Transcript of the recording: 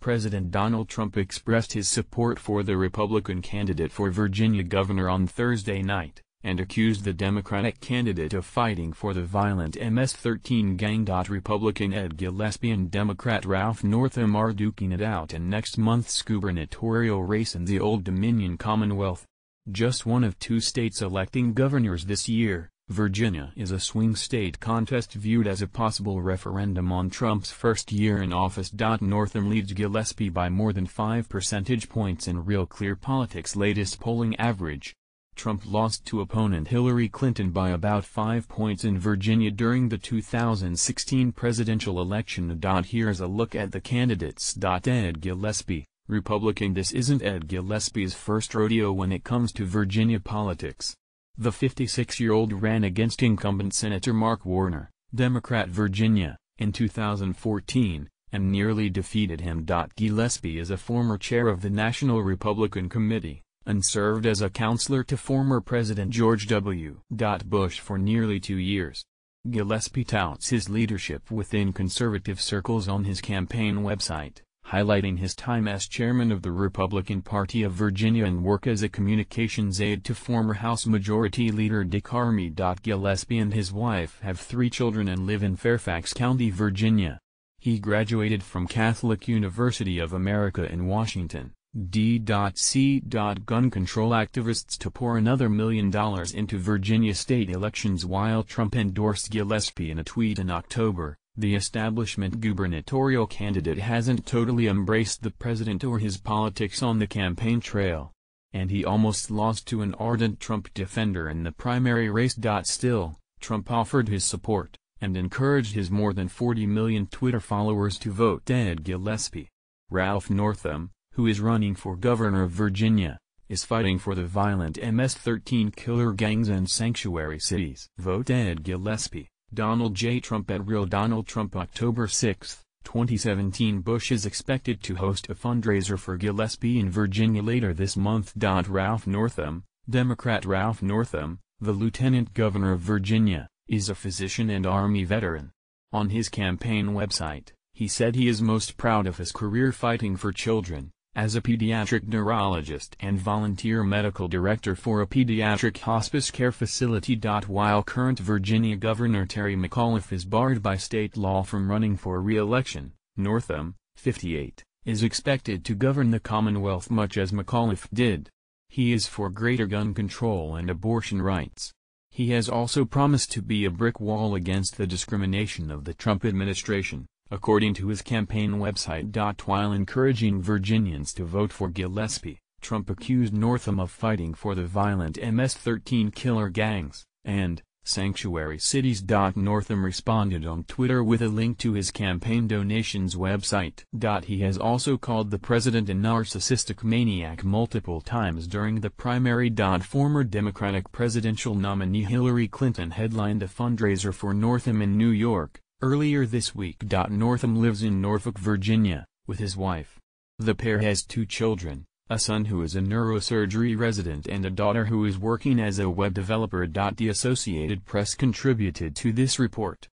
President Donald Trump expressed his support for the Republican candidate for Virginia governor on Thursday night, and accused the Democratic candidate of fighting for the violent MS-13 gang. Republican Ed Gillespie and Democrat Ralph Northam are duking it out in next month's gubernatorial race in the Old Dominion Commonwealth. Just one of two states electing governors this year, Virginia is a swing state contest viewed as a possible referendum on Trump's first year in office. Northam leads Gillespie by more than 5 percentage points in Real Clear Politics' latest polling average. Trump lost to opponent Hillary Clinton by about 5 points in Virginia during the 2016 presidential election. Here's a look at the candidates. Ed Gillespie, Republican. This isn't Ed Gillespie's first rodeo when it comes to Virginia politics. The 56-year-old ran against incumbent Senator Mark Warner, Democrat Virginia, in 2014, and nearly defeated him. Gillespie is a former chair of the National Republican Committee, and served as a counselor to former President George W. Bush for nearly 2 years. Gillespie touts his leadership within conservative circles on his campaign website, highlighting his time as chairman of the Republican Party of Virginia and work as a communications aide to former House Majority Leader Dick Armey. Gillespie and his wife have 3 children and live in Fairfax County, Virginia. He graduated from Catholic University of America in Washington, D.C. Gun control activists to pour another $1 million into Virginia state elections. While Trump endorsed Gillespie in a tweet in October, the establishment gubernatorial candidate hasn't totally embraced the president or his politics on the campaign trail. And he almost lost to an ardent Trump defender in the primary race. Still, Trump offered his support, and encouraged his more than 40 million Twitter followers to vote Ed Gillespie. Ralph Northam, who is running for governor of Virginia, is fighting for the violent MS-13 killer gangs and sanctuary cities. Vote Ed Gillespie. Donald J. Trump at Real Donald Trump. October 6, 2017. Bush is expected to host a fundraiser for Gillespie in Virginia later this month. Ralph Northam, Democrat Ralph Northam, the lieutenant governor of Virginia, is a physician and Army veteran. On his campaign website, he said he is most proud of his career fighting for children, as a pediatric neurologist and volunteer medical director for a pediatric hospice care facility. While current Virginia Governor Terry McAuliffe is barred by state law from running for re-election, Northam, 58, is expected to govern the Commonwealth much as McAuliffe did. He is for greater gun control and abortion rights. He has also promised to be a brick wall against the discrimination of the Trump administration, according to his campaign website. While encouraging Virginians to vote for Gillespie, Trump accused Northam of fighting for the violent MS-13 killer gangs and sanctuary cities. Northam responded on Twitter with a link to his campaign donations website. He has also called the president a narcissistic maniac multiple times during the primary. Former Democratic presidential nominee Hillary Clinton headlined a fundraiser for Northam in New York earlier this week. Northam lives in Norfolk, Virginia, with his wife. The pair has 2 children, a son who is a neurosurgery resident and a daughter who is working as a web developer. The Associated Press contributed to this report.